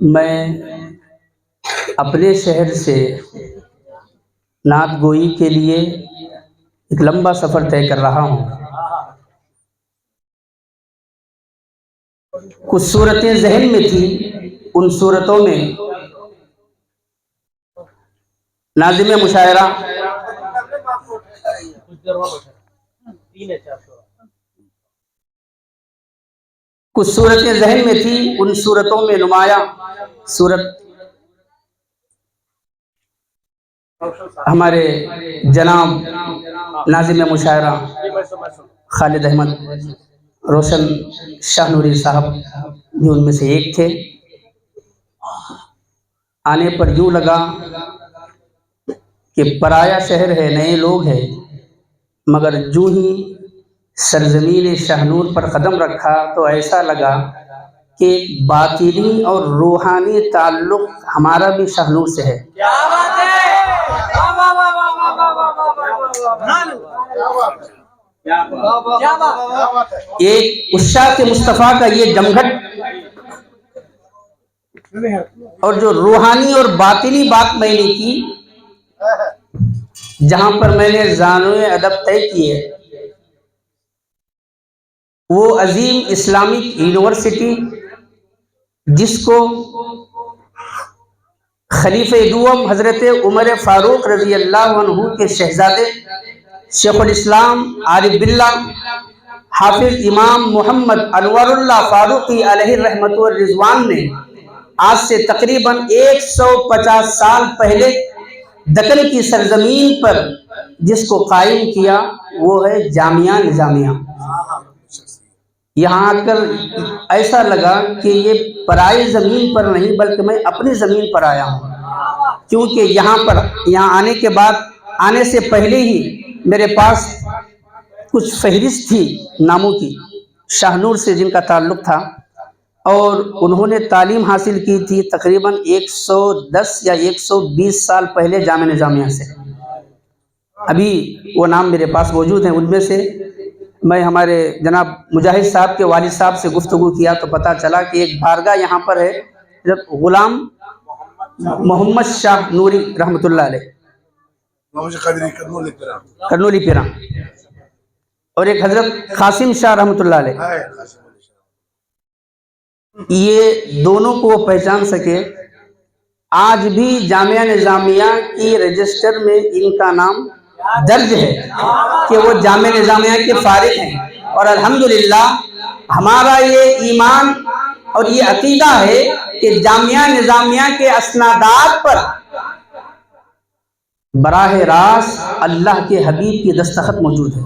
میں اپنے شہر سے نعت گوئی کے لیے ایک لمبا سفر طے کر رہا ہوں. کچھ صورتیں ذہن میں تھیں، ان صورتوں میں ناظم مشاعرہ کچھ صورتیں ذہن میں تھیں، ان صورتوں میں نمایاں صورت ہمارے جناب ناظم مشاعرہ خالد احمد روشن شاہ نوری صاحب بھی ان میں سے ایک تھے. آنے پر یوں لگا کہ پرایا شہر ہے، نئے لوگ ہیں، مگر جو ہی سرزمین شاہ نور پر قدم رکھا تو ایسا لگا کہ باطنی اور روحانی تعلق ہمارا بھی شاہ نور سے ہے. ایک عشاق مصطفیٰ کا یہ جمگھٹ اور جو روحانی اور باطنی بات میں نے کی، جہاں پر میں نے زانوئے ادب طے کیے، وہ عظیم اسلامک یونیورسٹی جس کو خلیفہ دوم حضرت عمر فاروق رضی اللہ عنہ کے شہزادے شیخ الاسلام عارف باللہ حافظ امام محمد انور اللہ فاروقی علیہ الرحمۃ والرضوان نے آج سے تقریباً 150 سال پہلے دکن کی سرزمین پر جس کو قائم کیا، وہ ہے جامعہ نظامیہ. یہاں آ کر ایسا لگا کہ یہ پرائی زمین پر نہیں بلکہ میں اپنی زمین پر آیا ہوں، کیونکہ یہاں آنے کے بعد، آنے سے پہلے ہی میرے پاس کچھ فہرست تھی ناموں کی شاہ نور سے جن کا تعلق تھا، اور انہوں نے تعلیم حاصل کی تھی تقریباً 110 یا 120 سال پہلے جامعہ نظامیہ سے. ابھی وہ نام میرے پاس موجود ہیں. ان میں سے میں ہمارے جناب مجاہد صاحب کے والد صاحب سے گفتگو کیا تو پتہ چلا کہ ایک بارگاہ یہاں پر ہے، غلام محمد شاہ نوری رحمۃ اللہ علیہ کرنولی پیراں، اور ایک حضرت قاسم شاہ رحمۃ اللہ علیہ. یہ دونوں کو وہ پہچان سکے. آج بھی جامعہ نظامیہ کی رجسٹر میں ان کا نام درج ہے کہ وہ جامعہ نظامیہ کے فارغ ہیں، اور الحمدللہ ہمارا یہ ایمان اور یہ عقیدہ ہے کہ جامعہ نظامیہ کے اسنادات پر براہ راست اللہ کے حبیب کی دستخط موجود ہے.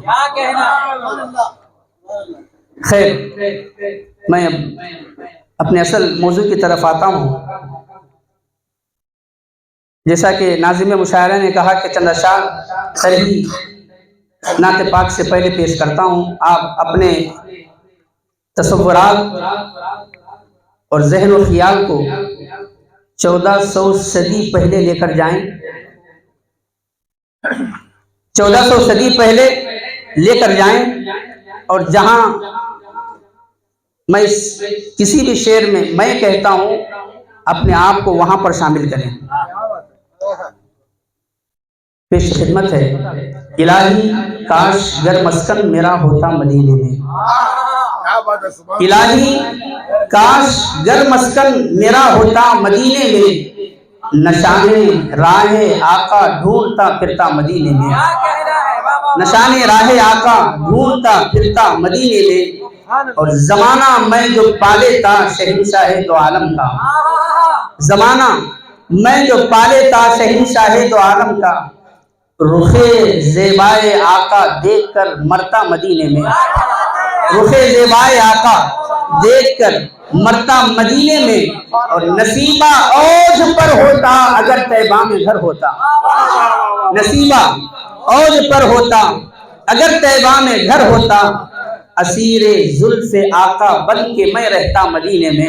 خیر، میں اپنے اصل موضوع کی طرف آتا ہوں. جیسا کہ ناظم مشاعرہ نے کہا کہ چند اشعار سرہی نعت پاک سے پہلے پیش کرتا ہوں. آپ اپنے تصورات اور ذہن و خیال کو 1400 صدی پہلے لے کر جائیں. 1400 صدی پہلے لے کر جائیں، اور جہاں میں کسی بھی شعر میں میں کہتا ہوں اپنے آپ کو وہاں پر شامل کریں. پیش خدمت ہے: الہی کاش گر مسکن میرا ہوتا مدینے میں. الہی کاش گر مسکن میرا ہوتا مدینے میں، نشانے راہ آقا ڈھونڈتا پھرتا مدینے میں. نشانے راہ آقا ڈھونڈتا پھرتا مدینے میں، اور زمانہ میں جو پالے تا شہنشاہ دو عالم کا. زمانہ میں جو پالے تا شہنشاہ دو عالم کا، رخ زیبائے آقا دیکھ کر مرتا مدینے میں. رخ زیبائے آقا دیکھ کر مرتا مدینے میں، اور نصیبہ اوج پر ہوتا اگر طیبہ میں گھر ہوتا. نصیبہ اوج پر ہوتا اگر طیبہ میں گھر ہوتا، اسیر زلف آقا بن کے میں رہتا مدینے میں.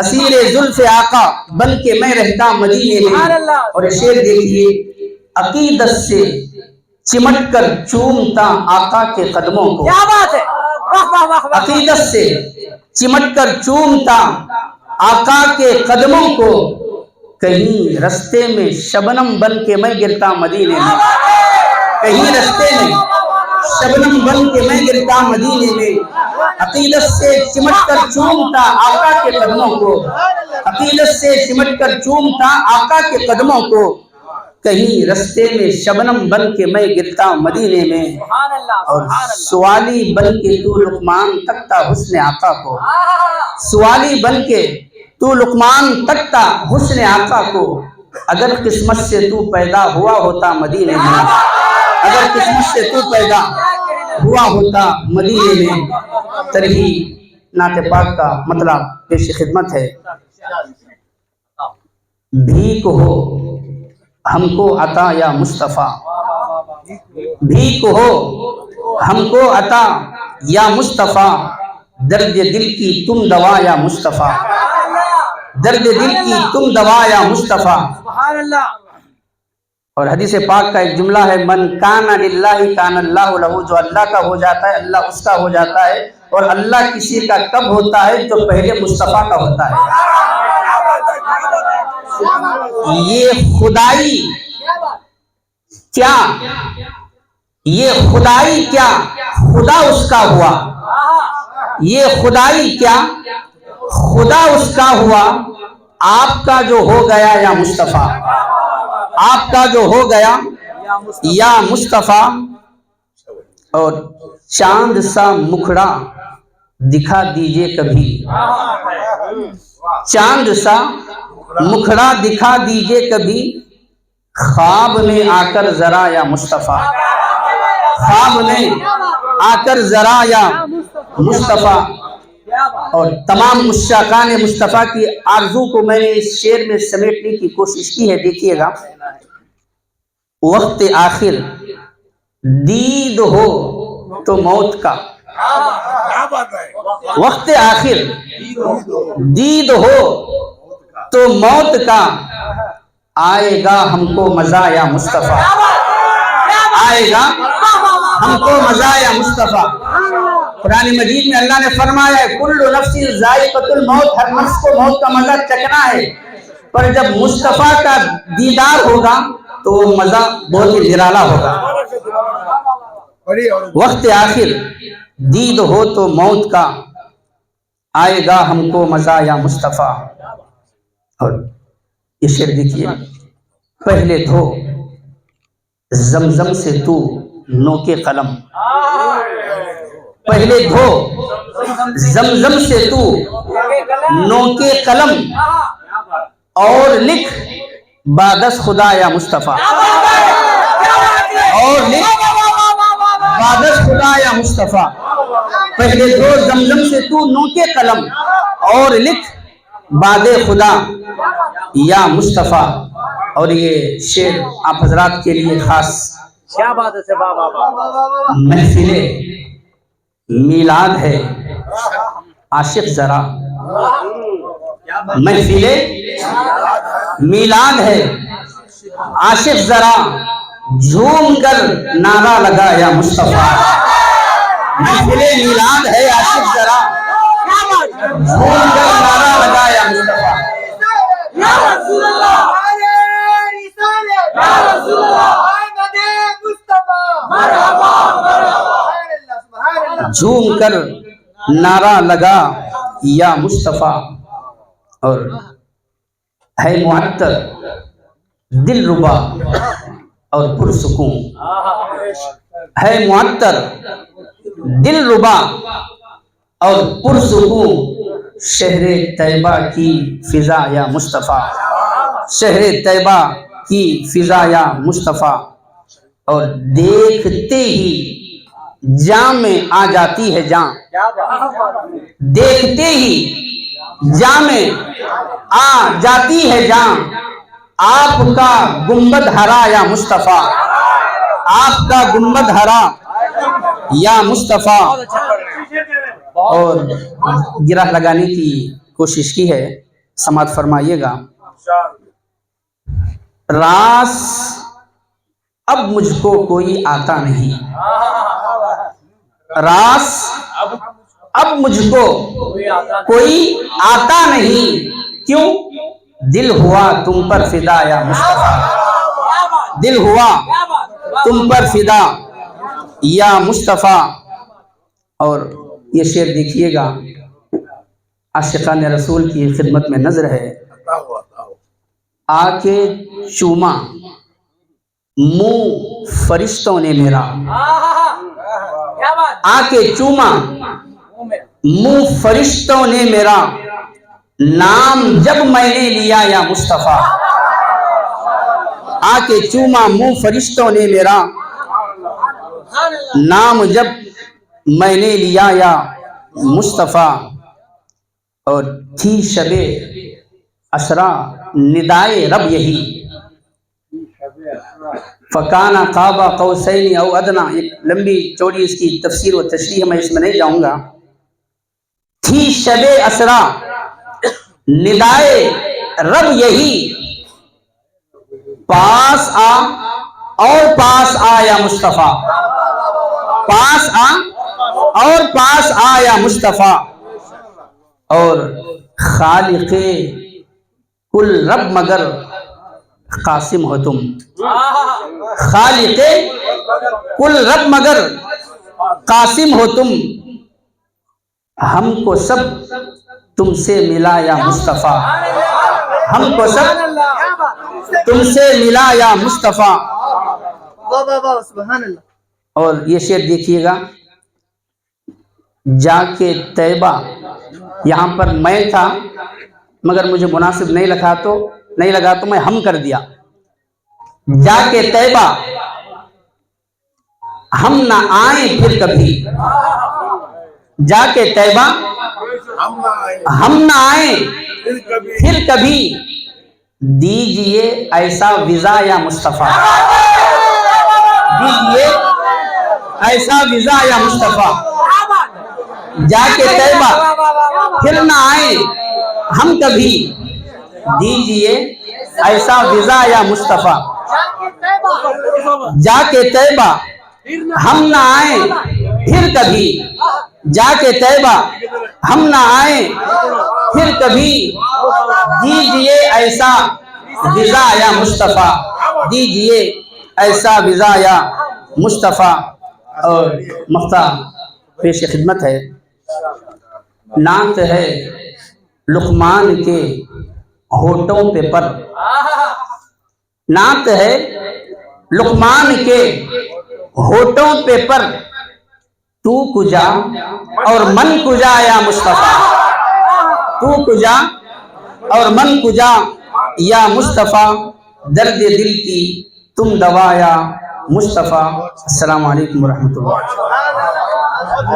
اسیر زلف آقا بن کے میں رہتا مدینے میں. اور شعر دیکھیے: عقیدت سے چمٹ کر چومتا آقا کے قدموں کو. عقیدت سے چمٹ کر چومتا آقا کے قدموں کو، کہیں رستے میں شبنم بن کے میں گرتا مدینے میں، کہیں رستے میں شبنم بن کے میں گرتا مدینے میں، عقیدت سے چمٹ کر چومتا آقا کے قدموں کو، عقیدت سے چمٹ کر چومتا آقا کے قدموں کو، کہیں رستے میں شبنم بن کے میں گرتا مدینے میں، اور سوالی بن کے تو لقمان تکتا حسن آقا کو، سوالی بن کے تو لقمان تکتا حسن آقا کو، اگر قسمت سے تو پیدا ہوا ہوتا مدینے میں، اگر قسمت سے تو پیدا ہوا ہوتا مدینے میں، ترہی نعت پاک کا مطلب پیش خدمت ہے۔ بھیک ہو ہم کو عطا یا مصطفیٰ، بھیک ہو ہم کو عطا یا مصطفیٰ، درد دل کی تم دوا یا مصطفیٰ، درد دل کی تم دوا یا مصطفیٰ۔ اور حدیث پاک کا ایک جملہ ہے، من کان للہ کان اللہ لہ، جو اللہ کا ہو جاتا ہے اللہ اس کا ہو جاتا ہے، اور اللہ کسی کا کب ہوتا ہے جو پہلے مصطفیٰ کا ہوتا ہے۔ یہ خدائی کیا، یہ خدائی کیا خدا اس کا ہوا، یہ خدائی کیا خدا اس کا ہوا، آپ کا جو ہو گیا یا مصطفیٰ، آپ کا جو ہو گیا یا مصطفیٰ۔ اور چاند سا مکھڑا دکھا دیجئے کبھی، چاند سا مکھڑا دکھا دیجئے کبھی، خواب میں آ کر ذرا یا مصطفیٰ، خواب میں آ کر ذرا یا مصطفیٰ۔ اور تمام مشتاقان مصطفیٰ کی آرزو کو میں نے اس شعر میں سمیٹنے کی کوشش کی ہے، دیکھیے گا۔ وقت آخر دید ہو تو موت کا، وقت آخر دید ہو تو موت کا، آئے گا ہم کو مزہ یا مصطفیٰ، آئے گا ہم کو مزہ یا مصطفیٰ۔ قرآن مجید میں اللہ نے فرمایا ہے، کل نفس ذائقۃ الموت، ہر نفس کو موت کا مزہ چکھنا ہے، پر جب مصطفیٰ کا دیدار ہوگا تو وہ مزہ بہت ہی نرالا ہوگا۔ وقت آخر دید ہو تو موت کا، آئے گا ہم کو مزہ یا مصطفیٰ۔ اور یہ شعر دیکھیے، پہلے دھو زمزم سے تو نوکے قلم، پہلے دھو زمزم سے تو نوکے قلم، اور لکھ بادس خدا یا مصطفیٰ، اور لکھ بادس خدا یا مصطفیٰ۔ پہلے دھو زمزم سے تو نوکے قلم، اور لکھ باد خدا یا مصطفیٰ۔ اور یہ شعر آپ حضرات کے لیے خاص کیا بات ہے بابا، محفل میلاد ہے عاشق ذرا، محفل میلاد ہے عاشق ذرا، جھوم کر نعرہ لگا یا مصطفیٰ، محفل میلاد ہے عاشق ذرا، جھوم کر نعرہ لگا یا مصطفیٰ۔ یا رسول اللہ، یا رسول اللہ، مرحبا مرحبا، جھوم کر نعرہ لگا یا مصطفیٰ۔ اور ہے معطر دل ربا اور پرسکون، ہے معطر دل ربا اور پرسکون، شہر طیبہ کی فضا یا مصطفیٰ، شہر طیبہ کی فضا یا مصطفیٰ۔ اور دیکھتے ہی جاں میں آ جاتی ہے جاں، دیکھتے ہی جاں میں آ جاتی ہے جاں، آپ کا گنبد ہرا یا مصطفیٰ، آپ کا گنبد ہرا یا مصطفیٰ۔ اور گرہ لگانے کی کوشش کی ہے، سماعت فرمائیے گا۔ راس اب مجھ کو کوئی آتا نہیں، راس اب مجھ کو کوئی آتا نہیں، کیوں؟ دل ہوا تم پر فدا یا مصطفیٰ، دل ہوا تم پر فدا یا مصطفیٰ۔ اور یہ شعر دیکھیے گا، عاشقان رسول کی خدمت میں نظر ہے۔ آ کے چوما منہ فرشتوں نے میرا، آ کے چوما منہ فرشتوں نے میرا، نام جب میں نے لیا یا مصطفیٰ۔ آ کے چوما منہ فرشتوں نے میرا، نام جب میں نے لیا یا مصطفیٰ۔ اور تھی شب اسرا ندائے رب یہی، فکانہ قاب قوسین او ادنا۔ ایک لمبی چوڑی اس کی تفسیر و تشریح میں اس میں نہیں جاؤں گا۔ تھی شب اسرا ندائے رب یہی، پاس آ اور پاس آیا مصطفیٰ، پاس آ اور پاس آیا مصطفیٰ۔ اور خالق کل رب مگر قاسم ہو تم، خالق کل رب مگر قاسم ہو تم، ہم کو سب تم سے ملا یا مصطفیٰ، ہم کو سب تم سے ملا یا مصطفیٰ۔ سبحان اللہ۔ اور یہ شعر دیکھیے گا، جا کے طیبہ، یہاں پر میں تھا مگر مجھے مناسب نہیں لگا تو میں ہم کر دیا۔ جا کے طیبہ ہم نہ آئیں پھر کبھی، جا کے طیبہ ہم نہ آئیں پھر کبھی، دیجئے ایسا ویزا یا مصطفیٰ، دیجئے ایسا ویزا یا مصطفیٰ۔ جا کے طیبہ پھر نہ آئیں ہم کبھی، دیجئے ایسا ویزا یا مصطفیٰ۔ جا کے طیبہ ہم نہ آئیں پھر کبھی، جا کے طیبہ ہم نہ آئیں پھر کبھی، دیجئے ایسا ویزا یا مصطفیٰ، دیجئے ایسا ویزا یا مصطفیٰ۔ اور مقطع پیش خدمت ہے، نعت ہے لقمان کے ہونٹوں پہ پر، نعت ہے لقمان کے ہونٹوں پہ پر، تو کجا اور من کجا یا مصطفیٰ، تو کجا اور من کجا یا مصطفیٰ، درد دل کی تم دوا یا مصطفیٰ۔ السلام علیکم ورحمۃ اللہ۔